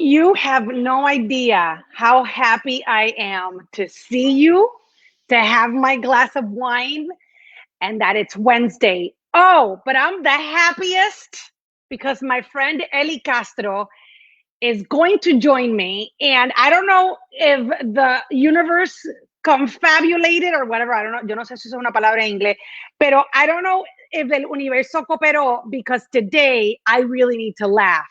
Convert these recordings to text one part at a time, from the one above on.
You have no idea how happy I am to see you, to have my glass of wine, and that it's Wednesday. Oh, but I'm the happiest because my friend Eli Castro is going to join me. And I don't know if the universe confabulated or whatever. I don't know. Yo no sé si es una palabra en inglés, pero I don't know if el universo cooperó because today I really need to laugh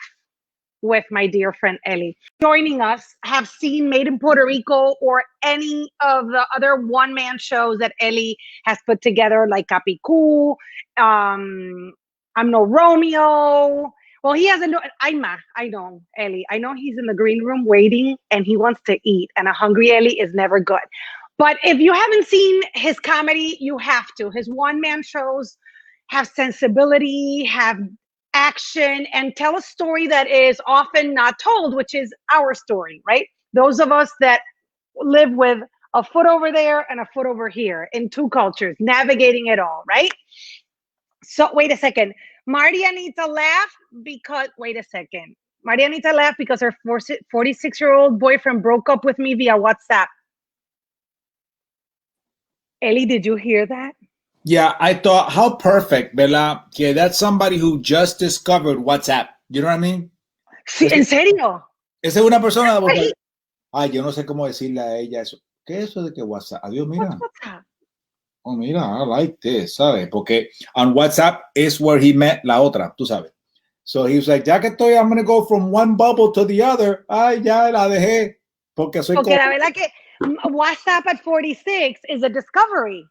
with my dear friend Eli. Joining us have seen Made in Puerto Rico or any of the other one-man shows that Eli has put together, like Capicú, I'm No Romeo. Well, he hasn't. I know Eli. I know he's in the green room waiting, and he wants to eat. And a hungry Eli is never good. But if you haven't seen his comedy, you have to. His one-man shows have sensibility, have action, and tell a story that is often not told, which is our story, right? Those of us that live with a foot over there and a foot over here in two cultures, navigating it all, right? So wait a second. Maria needs a laugh because, wait a second. Maria needs a laugh because her 46-year-old boyfriend broke up with me via WhatsApp. Eli, did you hear that? Yeah, I thought, how perfect, Bella. Okay, that's somebody who just discovered WhatsApp. You know what I mean? Sí, ¿en serio? Esa es una persona. Ay, yo no sé cómo decirle a ella eso. ¿Qué es eso de que WhatsApp? Adiós, mira. What's WhatsApp? Oh, mira, I like this, ¿sabes? Porque on WhatsApp is where he met la otra, tú sabes. So he was like, ya que estoy, I'm going to go from one bubble to the other. Ay, ya la dejé. Porque soy Porque la verdad que WhatsApp at 46 is a discovery.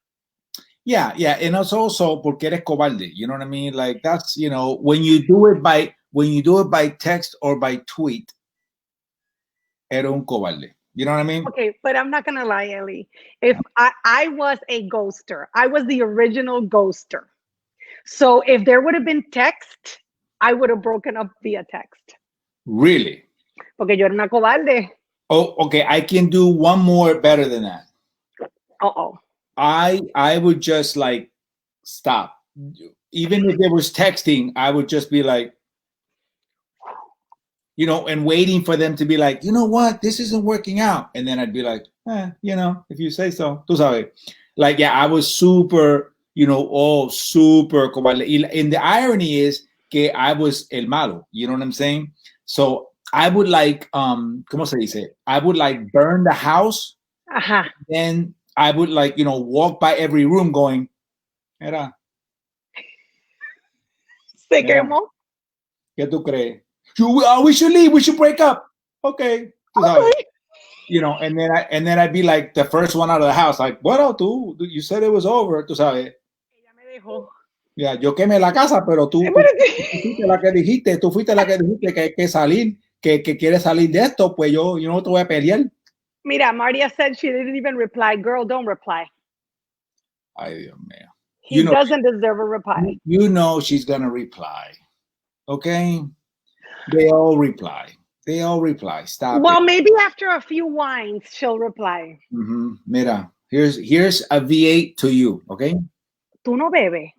Yeah, and it's also porque eres cobarde. You know what I mean? Like that's, when you do it by text or by tweet, eres un cobarde. You know what I mean? Okay, but I'm not gonna lie, Ellie. If I was a ghoster, I was the original ghoster. So if there would have been text, I would have broken up via text. Really? Porque yo era una cobarde. Oh, okay. I can do one more better than that. Uh-oh. I would just like stop. Even if there was texting, I would just be like, and waiting for them to be like, you know what, this isn't working out. And then I'd be like, if you say so. Tú sabes. Like, yeah, I was super, super cobarde. And the irony is que I was el malo. You know what I'm saying? So I would like, ¿cómo se dice? I would like burn the house. Ajá. Then I would like, walk by every room going, era. Se quemó. ¿Qué tú crees? We should leave. We should break up. Okay. Okay. And then I'd be like the first one out of the house. Like, bueno, tú, you said it was over. Tú sabes. Ella me dejó. Yeah, yo quemé la casa, pero tú fuiste la que dijiste, que salir, que quieres salir de esto, pues yo no te voy a pelear. Mira, Maria said she didn't even reply. Girl, don't reply. Ay, Dios mío. He doesn't deserve a reply. You know she's going to reply. Okay? They all reply. Stop. Well, maybe after a few wines, she'll reply. Mm-hmm. Mira, here's a V8 to you, okay? Tú no bebes.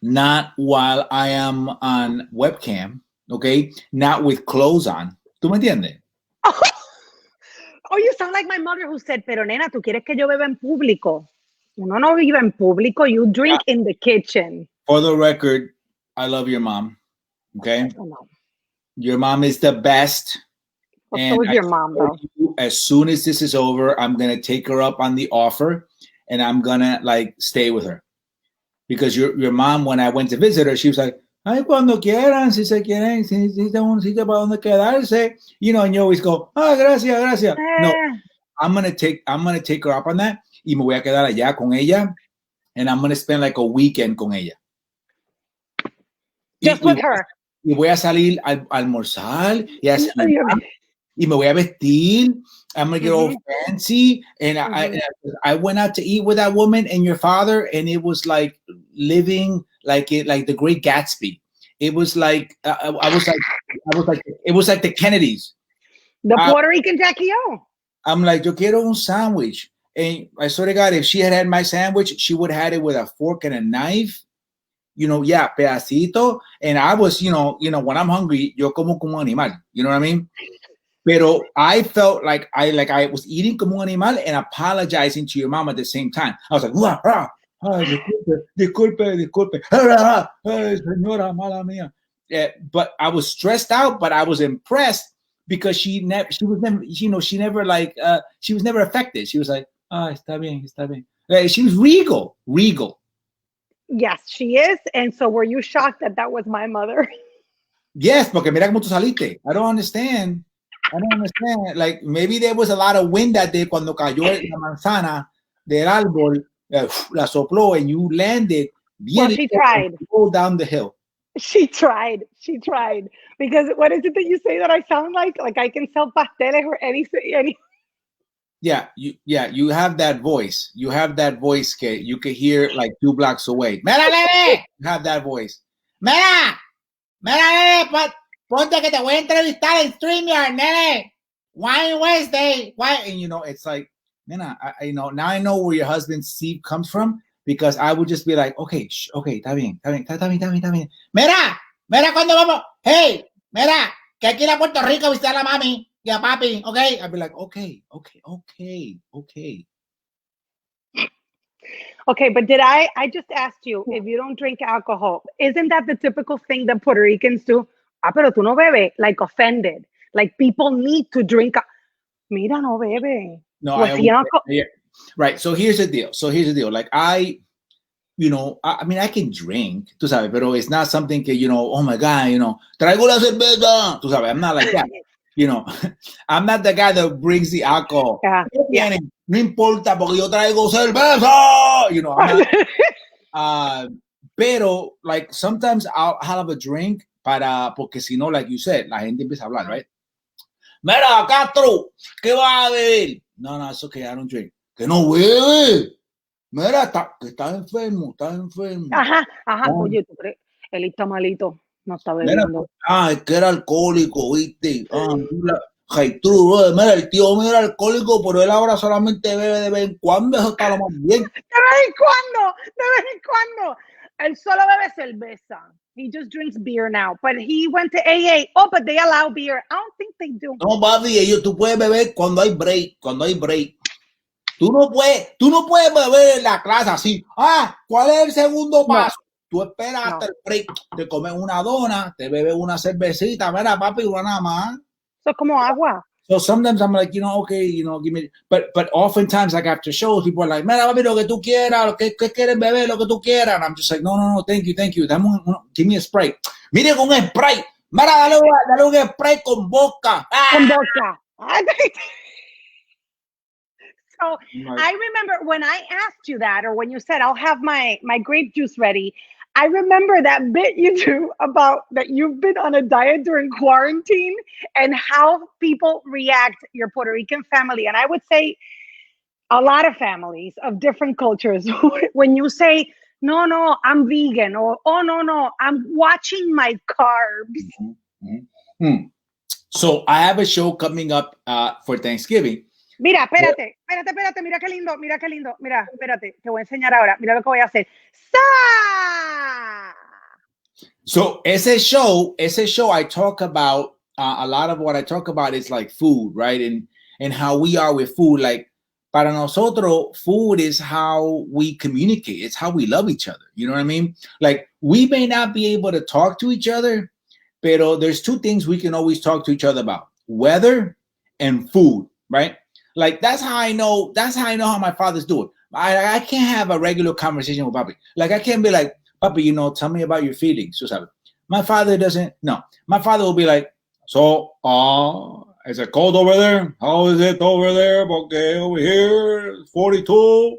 Not while I am on webcam, okay? Not with clothes on. ¿Tú me entiendes? Oh, you sound like my mother who said, pero nena, ¿tú quieres que yo beba en público? Uno no vive en público. You drink in the kitchen. For the record, I love your mom, okay? Oh, no. Your mom is the best. Well, so is your mom, though. As soon as this is over, I'm going to take her up on the offer, and I'm going to, like, stay with her. Because your mom, when I went to visit her, she was like, ay, cuando quieran, si se quieren, si necesitan un sitio para donde quedarse, and you always go, gracias. No, I'm gonna take her up on that, y me voy a quedar allá con ella, and I'm gonna spend like a weekend con ella. Just with her. Y voy a salir a almorzar, y me voy a vestir. I'm gonna get all fancy, and I went out to eat with that woman and your father, and it was like living like the Great Gatsby. It was like it was like the Kennedys, the Puerto Rican Jackie O. I'm like, yo quiero un sandwich, and I swear to God, if she had my sandwich, she would have had it with a fork and a knife. yeah, pedacito. And I was, when I'm hungry, yo como un animal. You know what I mean? Pero I felt like I was eating como un animal and apologizing to your mom at the same time. I was like, ay, disculpe, ay, señora, mala mía. But I was stressed out, but I was impressed because she was never affected. She was like, está bien, está bien. She was regal. Yes, she is. And so were you shocked that that was my mother? Yes, porque mira cómo tú saliste. I don't understand. Like, maybe there was a lot of wind that day cuando cayó la manzana del árbol, la sopló, and you landed Well, she tried. Go down the hill. She tried. Because what is it that you say that I sound like? Like I can sell pasteles or any. Yeah, you have that voice. You have that voice, Kate. You can hear like 2 blocks away. Mira, nene! You have that voice. Mira, nene, ponte que te voy a entrevistar en StreamYard, nene. Whine Wednesday. Why? And it's like, nena, now I know where your husband's seed comes from because I would just be like, okay, está bien. Mira, ¿cuándo vamos? Hey, mira, que aquí en Puerto Rico visitar a la mami. Yeah, papi, okay. I'd be like, okay. Okay, but I just asked you if you don't drink alcohol, isn't that the typical thing that Puerto Ricans do? Pero tú no bebe, like offended. Like people need to drink. Mira, no bebe. No, yeah. Right. So here's the deal. Like I mean, I can drink, tú sabes, pero it's not something que, oh my God, traigo la cerveza, tú sabes, I'm not like that. I'm not the guy that brings the alcohol. Yeah. No importa porque yo traigo cerveza. I'm not, pero like sometimes I'll have a drink porque si no, like you said, la gente empieza a hablar, right? Mira, Castro, ¿qué vas a beber? No, it's okay, I don't drink. Que no bebe. Mira, está enfermo. Ajá. Oye, ¿tú crees? Él está malito. No está bebiendo. Es que era alcohólico, ¿viste? Mira, el tío mío era alcohólico, pero él ahora solamente bebe de vez en cuando, eso está lo más bien. De vez en cuando. Él solo bebe cerveza. He just drinks beer now, but he went to AA. Oh, but they allow beer. I don't think they do. No, papi, tú puedes beber cuando hay break. Tú no puedes beber en la clase así. ¿Cuál es el segundo paso? Tú esperas hasta el break, te comes una dona, te bebes una cervecita, mira, papi, una nada más. Eso es como agua. So sometimes I'm like, okay, give me, but oftentimes like after shows, people are like, mira, papi, lo que tú quieras, ¿qué quieres beber? Lo que tú quieras. And I'm just like, no, thank you. Give me a Sprite. Mire con un Sprite. Mira, dale un Sprite con vodka. Con vodka. So I remember when I asked you that, or when you said, I'll have my grape juice ready, I remember that bit you do about that you've been on a diet during quarantine and how people react, your Puerto Rican family. And I would say a lot of families of different cultures, when you say, no, I'm vegan, or, oh, no, I'm watching my carbs. Mm-hmm. So I have a show coming up for Thanksgiving. Mira, espérate, mira qué lindo. Mira, espérate, te voy a enseñar ahora. Mira lo que voy a hacer. ¡Sa! So ese show, I talk about a lot of what I talk about is like food, right? And how we are with food. Like, para nosotros, food is how we communicate. It's how we love each other. You know what I mean? Like, we may not be able to talk to each other, pero there's 2 things we can always talk to each other about: weather and food, right? Like, that's how I know how my father's doing. I can't have a regular conversation with Papi. Like, I can't be like, Papi, tell me about your feelings. My father doesn't. No, my father will be like, so, is it cold over there? How is it over there? Okay, over here, 42.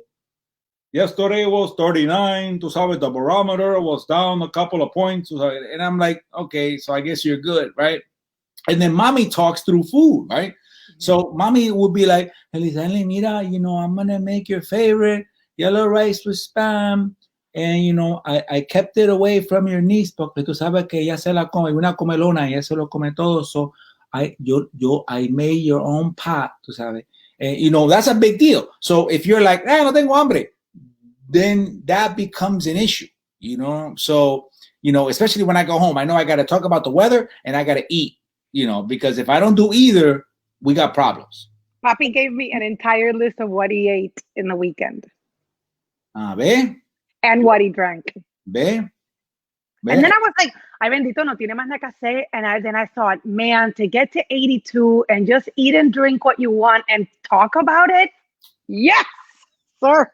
Yesterday was 39. Tú sabes, the barometer was down a couple of points. And I'm like, okay, so I guess you're good, right? And then mommy talks through food, right? So mommy would be like, Elizalde, mira, I'm going to make your favorite yellow rice with spam. And, I kept it away from your niece porque tú sabes que ella se la come, una comelona, ella se lo come todo. So I made your own pot, tú sabes. And, that's a big deal. So if you're like, no tengo hambre, then that becomes an issue. you know? So, you know, especially when I go home, I know I got to talk about the weather and I got to eat, you know, because if I don't do either, we got problems. Papi gave me an entire list of what he ate in the weekend Ve, and what he drank. ve, And ve. then I was like, ay bendito, no tiene más nada que hacer. And then I thought, man, to get to 82 and just eat and drink what you want and talk about it, yes, sir.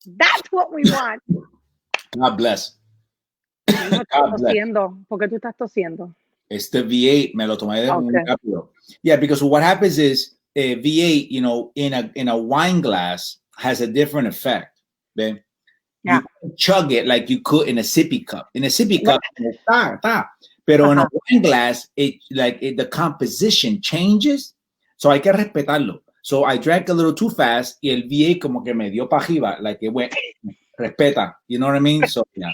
That's what we want. God bless. No estás God bless. tosiendo. ¿Por qué tú estás tosiendo? It's the V8, me lo tomé de muy Okay. rápido. Yeah, because what happens is V8, you know, in a wine glass has a different effect. Ve? Yeah. You chug it like you could in a sippy cup. In a sippy cup, pero en a wine glass, the composition changes. So hay que respetarlo. So I drank a little too fast y el V8 como que me dio para arriba, like it went, respeta. You know what I mean? So yeah.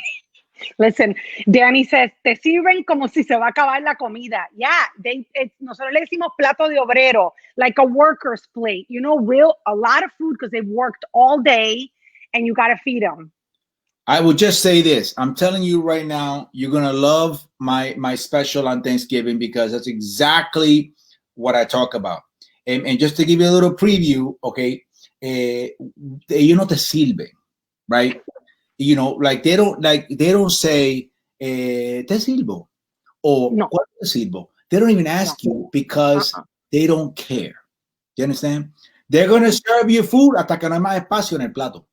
Listen, Danny says, te sirven como si se va a acabar la comida. Yeah, nosotros le decimos plato de obrero, like a worker's plate. You know, a lot of food because they've worked all day and you got to feed them. I will just say this. I'm telling you right now, you're going to love my special on Thanksgiving because that's exactly what I talk about. And just to give you a little preview, okay, ellos no te sirven, right? You know, like they don't say te sirvo or No. ¿Cuál te sirvo? They don't even ask you because they don't care. Do you understand? They're going to serve you food hasta que no hay más espacio en el plato.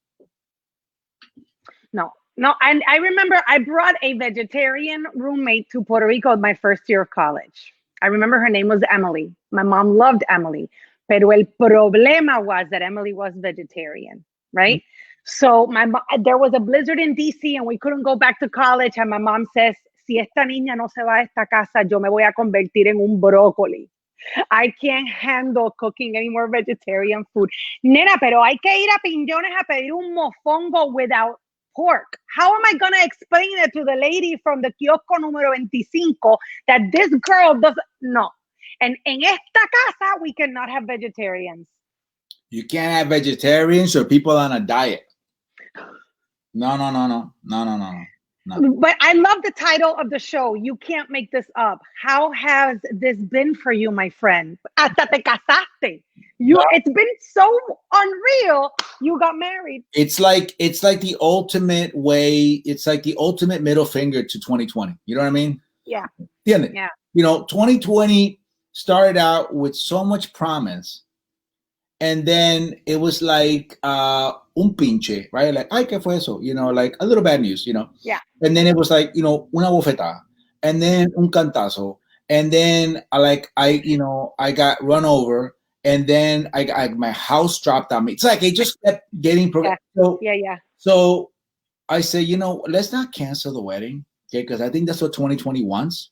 No, and I remember I brought a vegetarian roommate to Puerto Rico my first year of college. I remember her name was Emily. My mom loved Emily, pero el problema was that Emily was vegetarian, right? So there was a blizzard in DC and we couldn't go back to college. And my mom says, si esta niña no se va a esta casa, yo me voy a convertir en un brócoli. I can't handle cooking any more vegetarian food. Nena, pero hay que ir a Piñones a pedir un mofongo without pork. How am I going to explain it to the lady from the kiosco número 25 that this girl doesn't? No. And en esta casa, we cannot have vegetarians. You can't have vegetarians or people on a diet. No. But I love the title of the show. You can't make this up. How has this been for you, my friend? Hasta te casaste. It's been so unreal. You got married. It's like the ultimate way. It's like the ultimate middle finger to 2020. You know what I mean? Yeah. Yeah. You know, 2020 started out with so much promise. And then it was like un pinche, right? Like, ay, ¿qué fue eso? You know, like a little bad news, you know? Yeah. And then it was like, you know, una bofetada. And then un cantazo. And then I got run over. And then my house dropped on me. It's like it just kept getting progressed. Yeah. So I say, you know, let's not cancel the wedding. Okay, because I think that's what 2020 wants.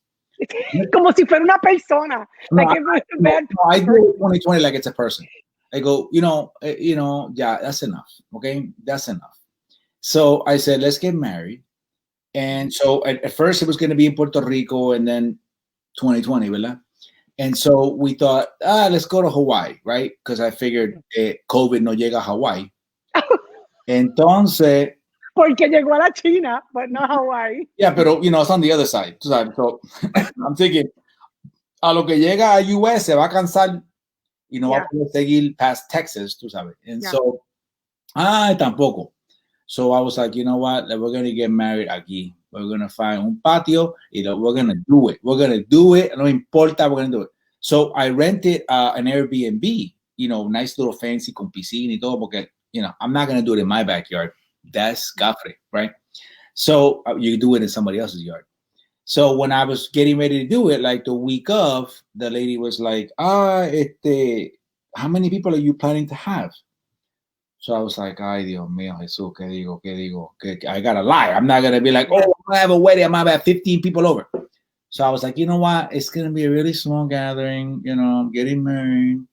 Como si fuera una persona. Like I do 2020 like it's a person. I go, yeah, that's enough. Okay, that's enough. So I said, let's get married. And so at first it was going to be in Puerto Rico and then 2020, ¿verdad? And so we thought, let's go to Hawaii, right? Because I figured COVID no llega a Hawaii. Entonces. Porque llegó a la China, but not Hawaii. Yeah, pero, it's on the other side. So I'm thinking, a lo que llega a US se va a cansar. Va a poder seguir past Texas, tú sabes. And so, tampoco. So I was like, you know what? We're going to get married aquí. We're going to find un patio y we're going to do it. We're going to do it. No importa, we're going to do it. So I rented an Airbnb, nice little fancy con piscina y todo, porque, I'm not going to do it in my backyard. That's cafre, right? So you do it in somebody else's yard. So when I was getting ready to do it, like the week of, the lady was like, how many people are you planning to have? So I was like, ay, Dios mío, Jesús, ¿qué digo? I gotta lie. I'm not gonna be like, I'm gonna have a wedding. I'm gonna have 15 people over. So I was like, you know what? It's gonna be a really small gathering. I'm getting married.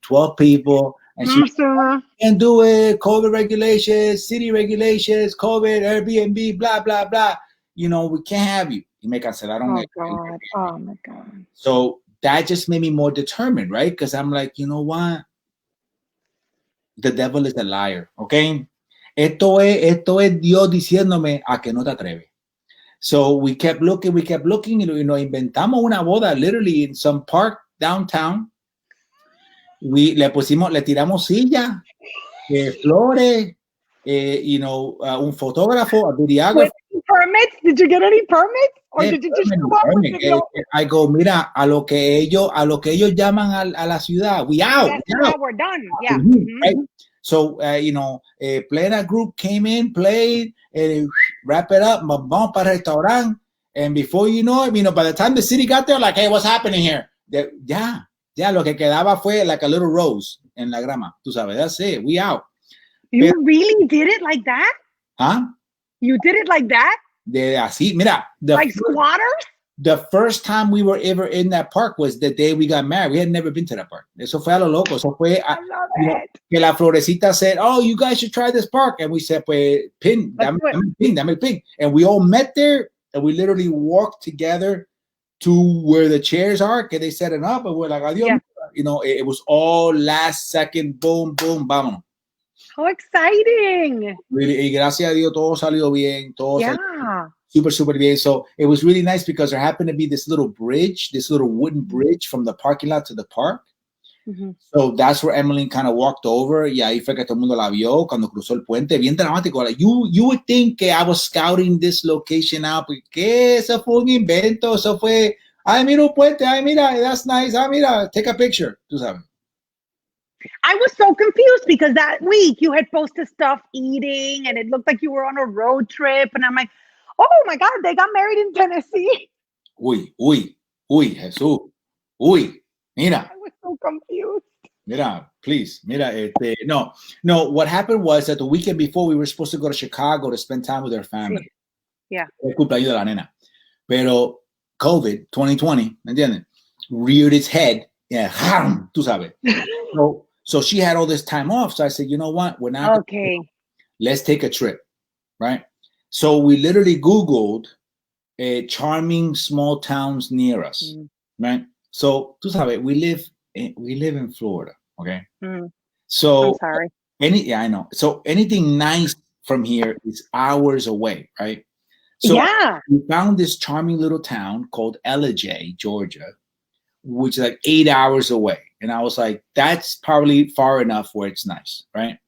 12 people. And she can't do it. COVID regulations, city regulations, COVID, Airbnb, blah, blah, blah. We can't have you. You may cancelaron. Oh my God. So that just made me more determined, right? Because I'm like, you know what? The devil is a liar, okay? Esto es Dios diciéndome a que no te atreves. So we kept looking, y nos inventamos una boda literally in some park downtown. Le tiramos sillas, flores, un fotógrafo, a videógrafo. With permits? Did you get any permits? Or did you just show up with the I go, mira, a lo que ellos llaman a la ciudad, we out. Yes, We out. we're done. Yeah. Right? So, Plena Group came in, played, and wrap it up, vamos para el restaurante. And before you know it, by the time the city got there, like, hey, what's happening here? Ya, lo que quedaba fue like a little rose en la grama. Tú sabes, that's it, we out. You really did it like that? Huh? You did it like that? Así, mira. Like squatters? The first time we were ever in that park was the day we got married. We had never been to that park. Eso fue a lo loco. Eso fue que la florecita said, oh, you guys should try this park. And we said, pues, dame el pin. And we all met there, and we literally walked together to where the chairs are, que they set it up, and we're like, adios. Yeah. It was all last second, boom, boom, vámonos. How exciting. Really, y gracias a Dios, todo salió bien. Yeah. Super, super bien. So it was really nice because there happened to be this little bridge, this little wooden bridge from the parking lot to the park. Mm-hmm. So that's where Emily kind of walked over. Y ahí fue que todo el mundo la vio cuando cruzó el puente. Bien dramático. Like, you would think que I was scouting this location out. Porque eso fue un invento. Eso fue, ay, mira un puente. Ay, mira, that's nice. Ay, mira, take a picture. Tú sabes. I was so confused because that week you had posted stuff eating and it looked like you were on a road trip. And I'm like, oh my God, they got married in Tennessee. Uy, Jesús. Uy, mira. I was so confused. Mira, please. Mira, no. What happened was that the weekend before we were supposed to go to Chicago to spend time with our family. Sí. Yeah. El cumpleaños de la nena. Pero COVID 2020, ¿me entiendes? Reared its head. Yeah, tú sabes. So she had all this time off. So I said, you know what? We're not okay. Let's take a trip, right? So we literally Googled charming small towns near us, right? So tú sabes, we live in Florida, okay? So I'm sorry. I know. So anything nice from here is hours away, right? So we found this charming little town called Ellijay, Georgia, which is like 8 hours away. And I was like, that's probably far enough where it's nice, right?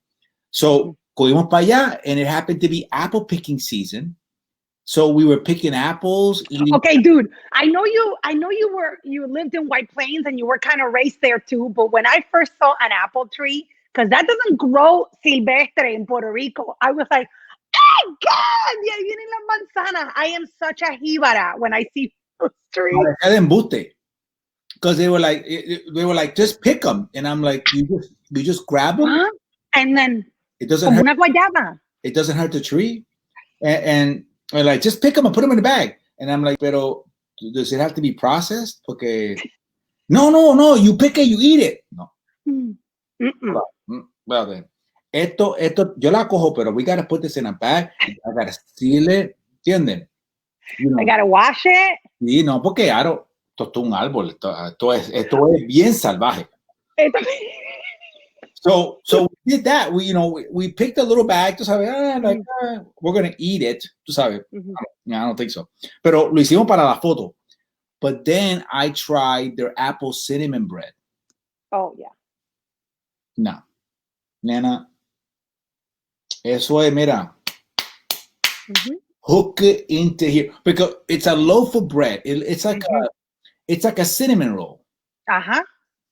So fuimos para allá, and it happened to be apple picking season. So we were picking apples. Okay, dude, I know you lived in White Plains and you were kind of raised there too. But when I first saw an apple tree, because that doesn't grow silvestre in Puerto Rico, I was like, oh God, yeah, viene la manzana. I am such a jíbara when I see those trees. Because they were like, just pick them, and I'm like, you just grab them, and then it doesn't hurt. Una guayaba. It doesn't hurt the tree, and like, just pick them and put them in the bag. And I'm like, pero does it have to be processed? Porque no, you pick it, you eat it. No. Well then, esto yo la cojo, pero we gotta put this in a bag. I gotta seal it, ¿entienden? I gotta wash it. Sí, no, porque esto es un árbol, esto es bien salvaje. So we did that. We picked a little bag, tú sabes, we're gonna eat it, tú sabes. I don't think so. Pero lo hicimos para la foto. But then I tried their apple cinnamon bread. Oh yeah. No, nena, eso es, mira. Hook it into here because it's a loaf of bread. It's like a cinnamon roll.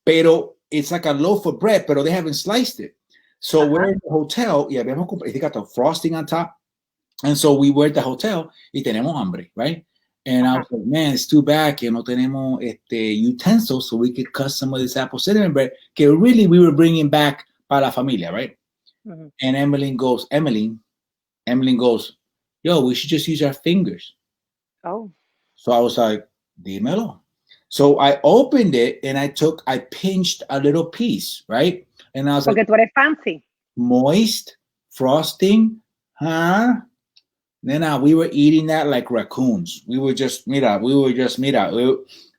Pero it's like a loaf of bread, pero they haven't sliced it. So we're in the hotel. Yeah, they got the frosting on top. And so we were at the hotel y tenemos hambre, right? And I was like, man, it's too bad que no tenemos utensils so we could cut some of this apple cinnamon bread que really we were bringing back para la familia, right? And Emmeline goes, yo, we should just use our fingers. Oh. So I was like, dímelo. So I opened it and I pinched a little piece, right? And I was Porque tú eres fancy. Moist, frosting, huh? Then we were eating that like raccoons. We were just, mira.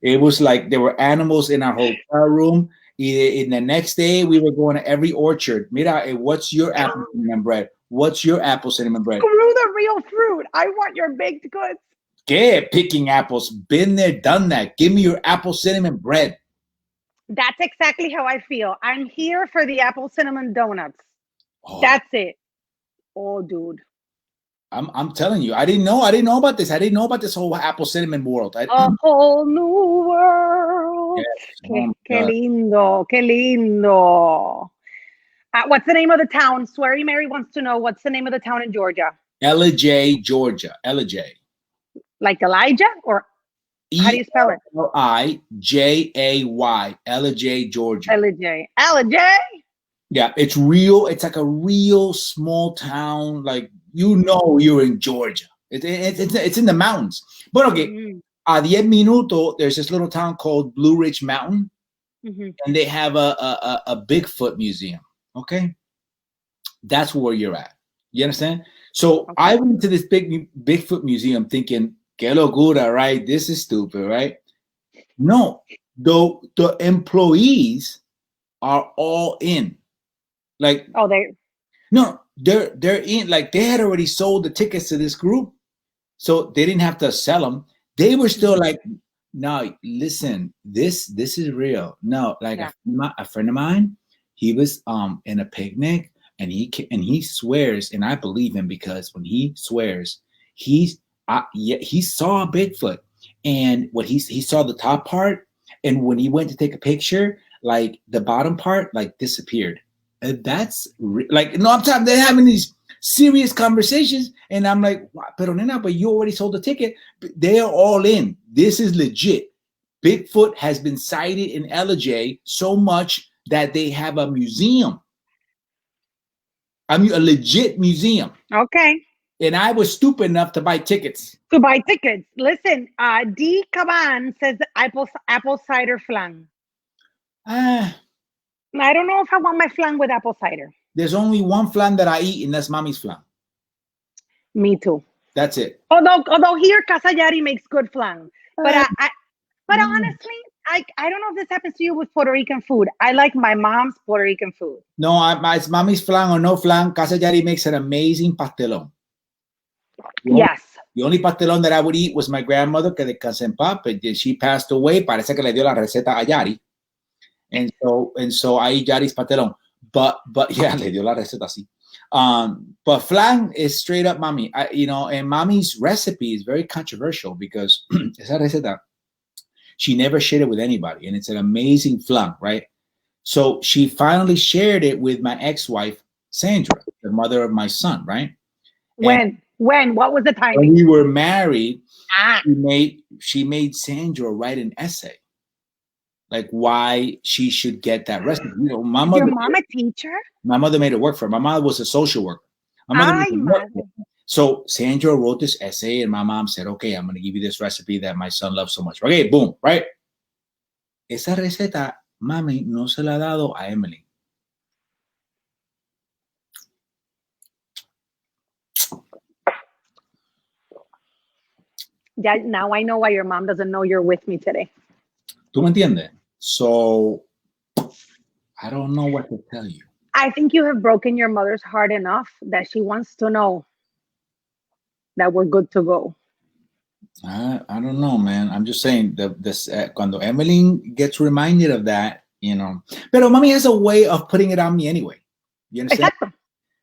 It was like there were animals in our hotel room. In the next day, we were going to every orchard. Mira, what's your apple cinnamon bread? What's your apple cinnamon bread? Screw the real fruit. I want your baked goods. ¿Qué? Picking apples. Been there, done that. Give me your apple cinnamon bread. That's exactly how I feel. I'm here for the apple cinnamon donuts. Oh, That's it. Oh, dude. I'm telling you, I didn't know about this. I didn't know about this whole apple cinnamon world. A whole new world. Yes. Qué lindo, qué lindo. What's the name of the town? Sweary Mary wants to know what's the name of the town in Georgia. Ellijay, Georgia. Ellijay. Like Elijah, or how do you spell it? Elijay. Ellijay, Georgia. Elijah. Elijah. Yeah, it's real. It's like a real small town. Like, you know, you're in Georgia. It's in the mountains. But okay, a 10 minutos, there's this little town called Blue Ridge Mountain, and they have a Bigfoot museum. Okay, that's where you're at. You understand? So I went to this Bigfoot museum thinking, "Que locura, right? This is stupid, right?" No, the employees are all in. Like, they're in. Like, they had already sold the tickets to this group, so they didn't have to sell them. They were still like, "No, listen, this is real." No, like a friend of mine, he was in a picnic, and he swears, and I believe him, because when he swears, he saw a Bigfoot, and what he saw the top part, and when he went to take a picture, like the bottom part like disappeared. That's like, no, I'm talking, they're having these serious conversations, and I'm like, pero nena, but you already sold the ticket. They're all in. This is legit. Bigfoot has been sighted in Ellijay so much that they have a museum. I mean, a legit museum. Okay. And I was stupid enough to buy tickets. Listen, D. Caban says apple cider flan. I don't know if I want my flan with apple cider. There's only one flan that I eat, and that's Mommy's flan. Me too. That's it. Although here Casa Yari makes good flan, but honestly, I don't know if this happens to you with Puerto Rican food. I like my mom's Puerto Rican food. No, it's Mommy's flan or no flan. Casa Yari makes an amazing pastelón. Yes. The only pastelón that I would eat was my grandmother, que descanse en paz, but she passed away. Parece que le dio la receta a Yari. And so I eat Yari's pastelón. But yeah, le dio la receta así. But flan is straight up Mommy. And Mommy's recipe is very controversial because esa receta, she never shared it with anybody, and it's an amazing flan, right? So she finally shared it with my ex-wife, Sandra, the mother of my son, right? When? What was the timing? When we were married, she made Sandra write an essay, like why she should get that recipe. Your mom a teacher? My mother made it work for her. My mother was a social worker. So Sandra wrote this essay, and my mom said, "Okay, I'm going to give you this recipe that my son loves so much." Okay, boom, right? Esa receta, Mami no se la ha dado a Emily. Yeah, now I know why your mom doesn't know you're with me today. ¿Tú me entiendes? So I don't know what to tell you. I think you have broken your mother's heart enough that she wants to know that we're good to go. I don't know, man. I'm just saying that cuando Emily gets reminded of that, Pero Mommy has a way of putting it on me anyway. You understand?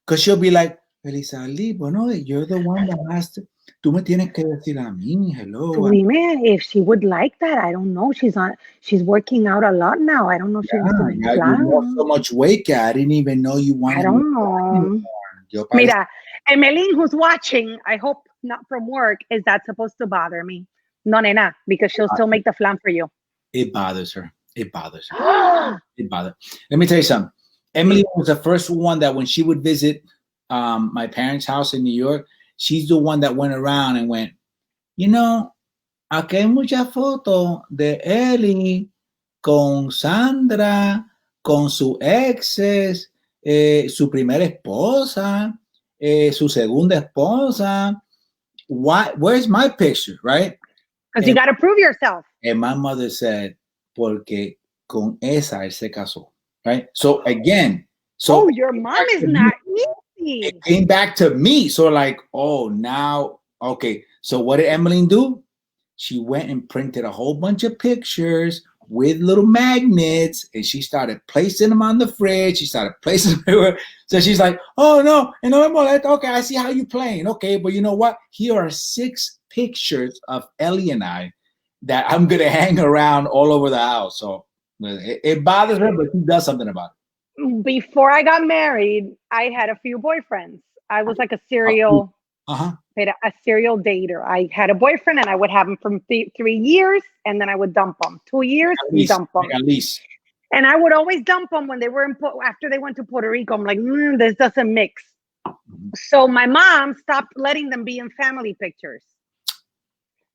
Because she'll be like, Elizalde, bueno, you're the one that has to. Tú me tienes que decir a mí, hello. Dime, if she would like that, I don't know. She's working out a lot now. I don't know if she's doing you lost so much weight, I didn't even know you wanted. I don't know. Mira, Emeline, who's watching, I hope not from work, is that supposed to bother me? No, nena, because she'll still make the flan for you. It bothers her. It bothers her. It bothers. Let me tell you something. Emily was the first one that when she would visit my parents' house in New York, she's the one that went around and went, aquí hay muchas fotos de Eli con Sandra, con sus exes, su primera esposa, su segunda esposa. Where's my picture, right? Because you got to prove yourself. And my mother said, porque con esa él se casó, right? So again, Oh, your mom is not easy. it came back to me. So like, oh, now, okay. So what did Emmeline do? She went and printed a whole bunch of pictures with little magnets, and she started placing them on the fridge. She started placing them everywhere. So she's like, oh, no, and no me molesta. Okay, I see how you're playing. Okay, but you know what? Here are 6 pictures of Ellie and I that I'm going to hang around all over the house. So it bothers her, but she does something about Before I got married, I had a few boyfriends. I was like a it. Uh-huh. serial dater. I had a boyfriend and I would have him for 3 years and then I would dump him. 2 years, dump him. At least. And I would always dump them when they were after they went to Puerto Rico. I'm like, this doesn't mix. So my mom stopped letting them be in family pictures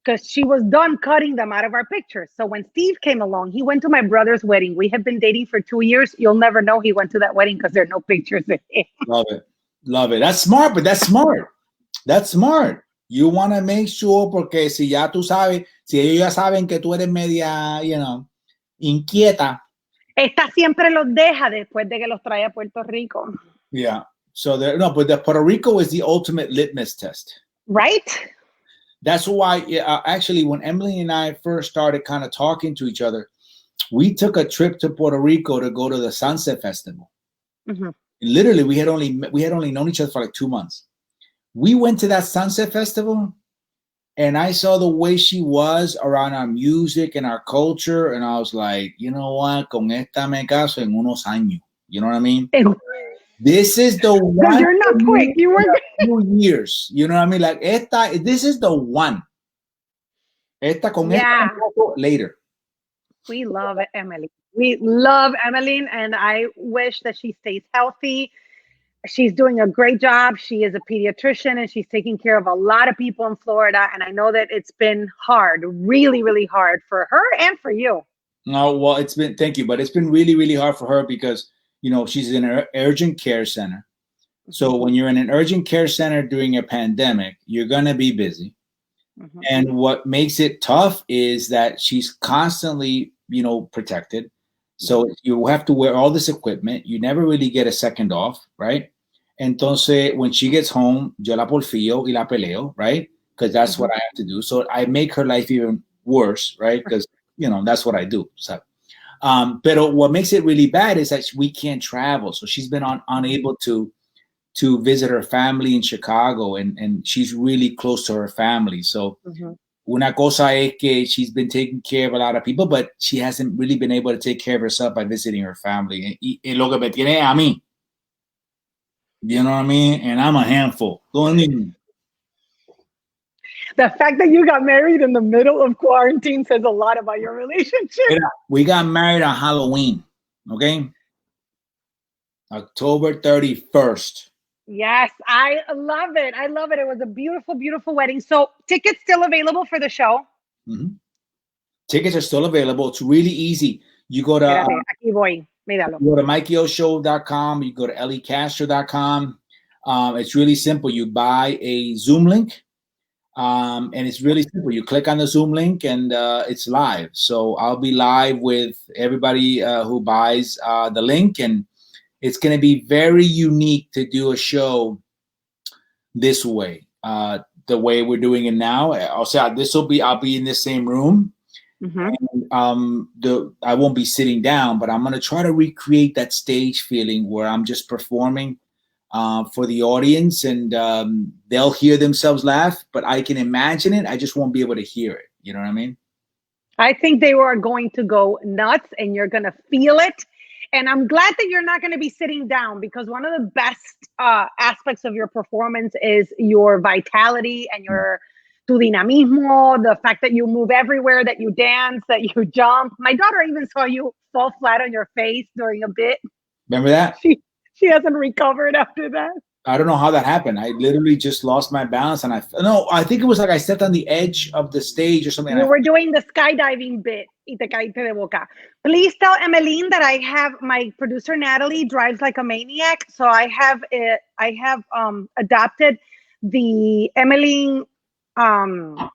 because she was done cutting them out of our pictures. So when Steve came along, he went to my brother's wedding. We have been dating for 2 years. You'll never know he went to that wedding because there are no pictures of him. Love it. Love it. That's smart, but that's smart. That's smart. You want to make sure, porque si ya tú sabes, si ellos ya saben que tú eres media, inquieta. Esta siempre los deja después de que los trae a Puerto Rico. Yeah. So but the Puerto Rico is the ultimate litmus test. Right? That's why, actually, when Emily and I first started kind of talking to each other, we took a trip to Puerto Rico to go to the Sunset Festival. Mm-hmm. Literally, we had only known each other for like 2 months. We went to that Sunset Festival, and I saw the way she was around our music and our culture, and I was like, you know what? Con esta me caso en unos años. You know what I mean? This is the one. You're not quick. You were 2 years. You know what I mean? Like this is the one. Esta con esta later. We love Emily. We love Emmeline, and I wish that she stays healthy. She's doing a great job. She is a pediatrician, and she's taking care of a lot of people in Florida. And I know that it's been hard, really, really hard for her and for you. No, well, thank you, but it's been really, really hard for her because, she's in an urgent care center. So when you're in an urgent care center during a pandemic, you're going to be busy. Mm-hmm. And what makes it tough is that she's constantly, protected. So you have to wear all this equipment. You never really get a second off, right? Entonces, when she gets home, yo la porfío y la peleo, right? Because that's what I have to do. So I make her life even worse, right? Because, that's what I do. So, but what makes it really bad is that we can't travel. So she's been unable to visit her family in Chicago, and she's really close to her family. So una cosa es que she's been taking care of a lot of people, but she hasn't really been able to take care of herself by visiting her family. Y lo que me tiene a mí. You know what I mean? And I'm a handful. The fact that you got married in the middle of quarantine says a lot about your relationship. We got married on Halloween, okay? October 31st. Yes, I love it. I love it. It was a beautiful, beautiful wedding. So tickets still available for the show? Mm-hmm. Tickets are still available. It's really easy. You go to aquí voy. Míralo. You go to MikeyOShow.com. You go to EliCastro.com. It's really simple. You buy a Zoom link, and it's really simple. You click on the Zoom link, and it's live. So I'll be live with everybody who buys the link, and it's going to be very unique to do a show this way, the way we're doing it now. I'll be in the same room. Mm-hmm. And, I won't be sitting down, but I'm going to try to recreate that stage feeling where I'm just performing for the audience, and they'll hear themselves laugh, but I can imagine it. I just won't be able to hear it. You know what I mean? I think they are going to go nuts, and you're going to feel it. And I'm glad that you're not going to be sitting down, because one of the best aspects of your performance is your vitality and tu dinamismo, the fact that you move everywhere, that you dance, that you jump. My daughter even saw you fall flat on your face during a bit. Remember that? She hasn't recovered after that. I don't know how that happened. I literally just lost my balance, and I think it was like I stepped on the edge of the stage or something. You were doing the skydiving bit. Y te caíste de boca. Please tell Emmeline that I have my producer Natalie drives like a maniac, so I have adopted the Emmeline. ¿Cómo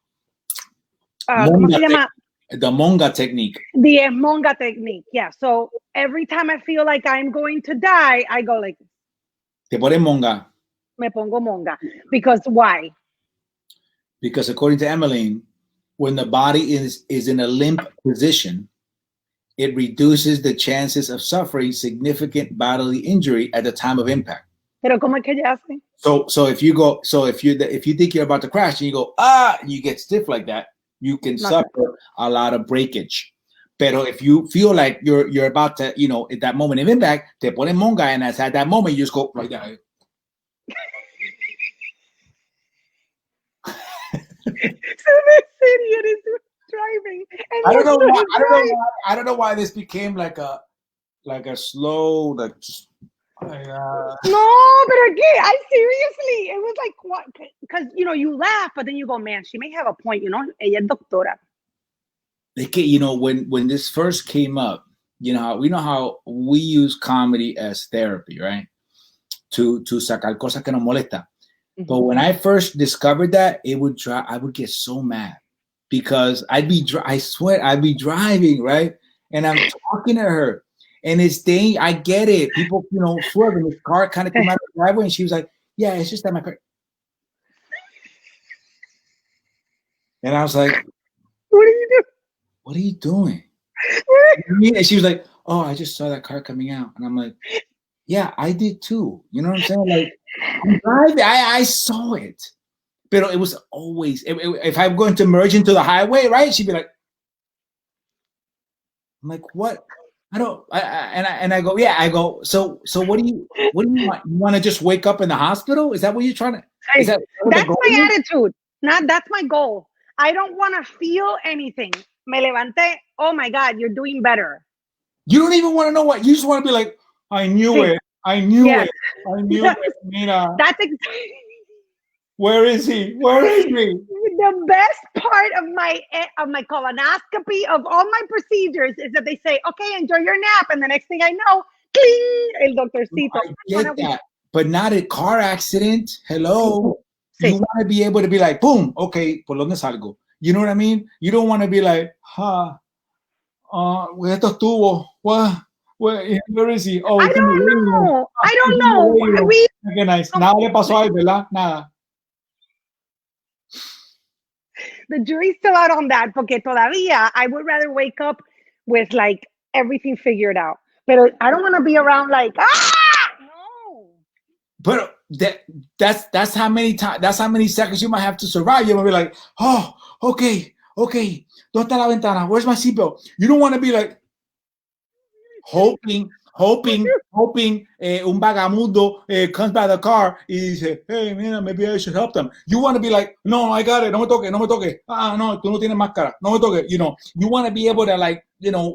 se llama? The monga technique. The monga technique. Yeah. So every time I feel like I'm going to die, I go like, Te pones monga. me pongo monga. Because why? Because according to Emmeline, when the body is in a limp position, it reduces the chances of suffering significant bodily injury at the time of impact. Pero ¿cómo es que ella hace? So if you think you're about to crash and you go and you get stiff like that, you can suffer a lot of breakage. Pero if you feel like you're about to, at that moment of impact, te ponen monga, and at that moment you just go right there. So this idiot is driving. And I don't know why this became like a slow, like just. No, but again, seriously, it was like what? Because you laugh, but then you go, man, she may have a point. Ella es doctora. When this first came up, we know how we use comedy as therapy, right? To sacar cosas que nos molesta. Mm-hmm. But when I first discovered that, I would get so mad because I'd be driving, right? And I'm talking to her. And it's thing, I get it. People, swerving. This car kind of came out of the driveway, and she was like, "Yeah, it's just that my car." And I was like, "What are you doing? What are you doing?" And she was like, "Oh, I just saw that car coming out." And I'm like, "Yeah, I did too." You know what I'm saying? Like, I'm driving. I saw it, but it was always if I'm going to merge into the highway, right? She'd be like, "I'm like, what?" I go, yeah. I go, so what do you want? You want to just wake up in the hospital? Is that what you're trying to? That's my attitude. That's my goal. I don't want to feel anything. Me levanté. Oh my God, you're doing better. You don't even want to know what. You just want to be like, I knew it. I knew it. I knew it. Mira. That's exactly. Where is he? Where is he? The best part of my colonoscopy, of all my procedures, is that they say, "Okay, enjoy your nap," and the next thing I know, cling, el doctorcito. I get that, but not a car accident. Hello, you want to be able to be like, boom, okay, por donde salgo. You know what I mean? You don't want to be like, estos tubos, what? Where is he? Oh, I don't know. Okay, nice. Nada le pasó a él, ¿verdad? Nada. The jury's still out on that, porque todavía I would rather wake up with like everything figured out. But I don't want to be around like, no. But that's how many times, that's how many seconds you might have to survive. You're gonna be like, oh, okay. ¿Dónde está la ventana? Where's my seatbelt? You don't want to be like hoping un vagamundo comes by the car y dice, hey, mira, maybe I should help them. You want to be like, no, I got it, no me toque. No, tú no tienes máscara, no me toque. You want to be able to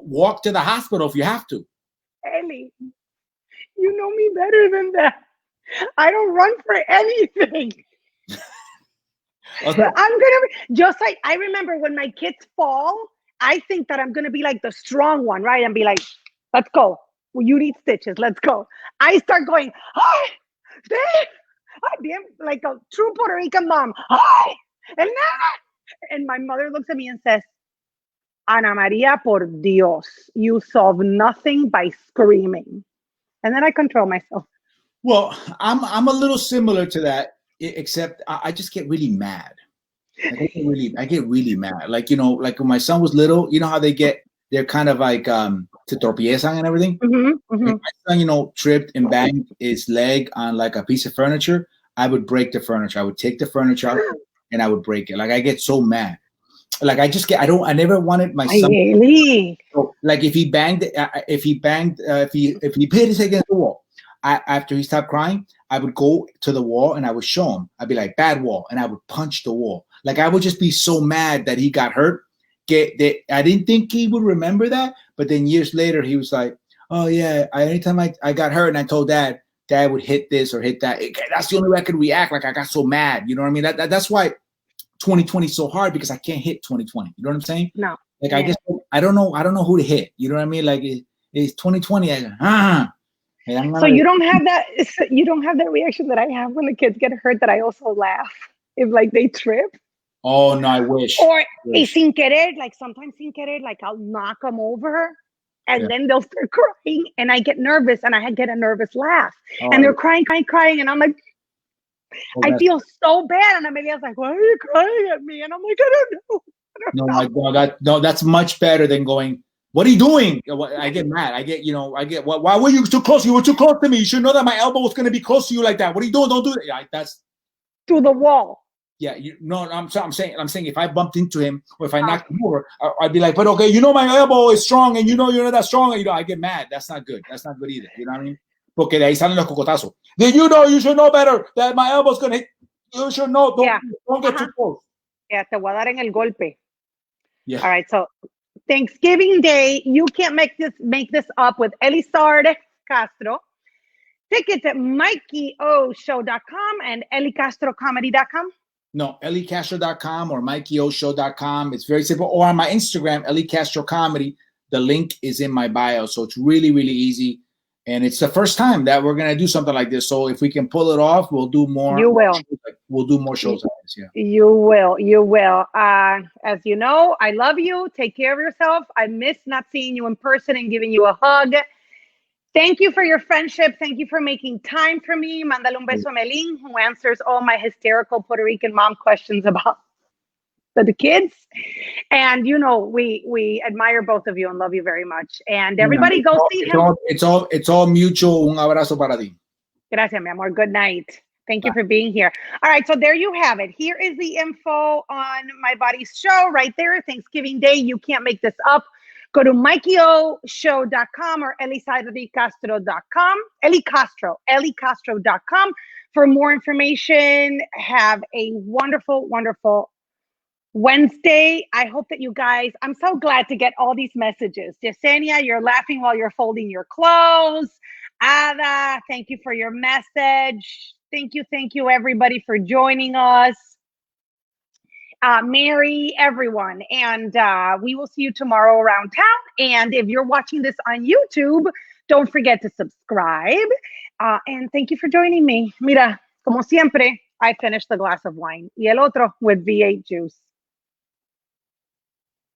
walk to the hospital if you have to. Eli, you know me better than that. I don't run for anything. Okay. I'm gonna be just like, I remember when my kids fall, I think that I'm gonna be like the strong one, right? And be like, let's go. Well, you need stitches. Let's go. I start going, hi, like a true Puerto Rican mom. Hi, and my mother looks at me and says, Ana Maria, por Dios, you solve nothing by screaming. And then I control myself. Well, I'm a little similar to that, except I just get really mad. I get really mad. Like when my son was little, you know how they're kind of like to tropiezan and everything. Mm-hmm, mm-hmm. If my son, tripped and banged his leg on like a piece of furniture, I would break the furniture. I would take the furniture out and I would break it. Like I get so mad. Like I never wanted my son. Really? So, like if he hit his head against the wall, after he stopped crying, I would go to the wall and I would show him. I'd be like, bad wall, and I would punch the wall. Like I would just be so mad that he got hurt. I didn't think he would remember that, but then years later he was like, oh yeah, anytime I got hurt and I told dad would hit this or hit that. That's the only way I could react. Like I got so mad, you know what I mean? That's why 2020 is so hard, because I can't hit 2020. You know what I'm saying? No. Like yeah. I don't know who to hit. You know what I mean? Like it's 2020. So you don't have that. You don't have that reaction that I have when the kids get hurt. That I also laugh if like they trip. Oh no, I wish. Or sin querer, like sometimes sin querer, like I'll knock them over and then they'll start crying and I get nervous and I get a nervous laugh. And they're crying, and I'm like, I feel so bad. And Amelia's like, why are you crying at me? And I'm like, I don't know. No, that's much better than going, what are you doing? I get mad. Why were you too close? You were too close to me. You should know that my elbow was going to be close to you like that. What are you doing? Don't do that. Yeah, that's to the wall. Yeah, I'm saying if I bumped into him or if I knocked him over, I'd be like, but okay, my elbow is strong and you're not that strong. And, I get mad. That's not good. That's not good either. You know what I mean? Porque de ahí salen los cocotazos. Then you should know better that my elbow's gonna hit. You should know. Don't get too close. Yeah, te voy a dar en el golpe. Yeah. All right. So Thanksgiving Day, you can't make this up with Eli Castro. Tickets at MikeyOShow.com and EliCastroComedy.com. No, EliCastro.com or MikeyOShow.com. It's very simple. Or on my Instagram, Eli Castro Comedy. The link is in my bio. So it's really, really easy. And it's the first time that we're going to do something like this. So if we can pull it off, we'll do more. You will. We'll do more shows like this. Yeah. You will. You will. As you know, I love you. Take care of yourself. I miss not seeing you in person and giving you a hug. Thank you for your friendship. Thank you for making time for me. Mándale un beso a Melín, who answers all my hysterical Puerto Rican mom questions about the kids. And we admire both of you and love you very much. And everybody go see him. It's all mutual. Un abrazo para ti. Gracias, mi amor. Good night. Thank you for being here. All right, so there you have it. Here is the info on My Body's show right there. Thanksgiving Day, you can't make this up. Go to MikeyOShow.com or EliCastroCom. EliCastro.com for more information. Have a wonderful, wonderful Wednesday. I hope that you guys, I'm so glad to get all these messages. Yesenia, you're laughing while you're folding your clothes. Ada, thank you for your message. Thank you, everybody, for joining us. Mary, everyone. And we will see you tomorrow around town. And if you're watching this on YouTube, don't forget to subscribe. And thank you for joining me. Mira, como siempre, I finished the glass of wine. Y el otro with V8 juice.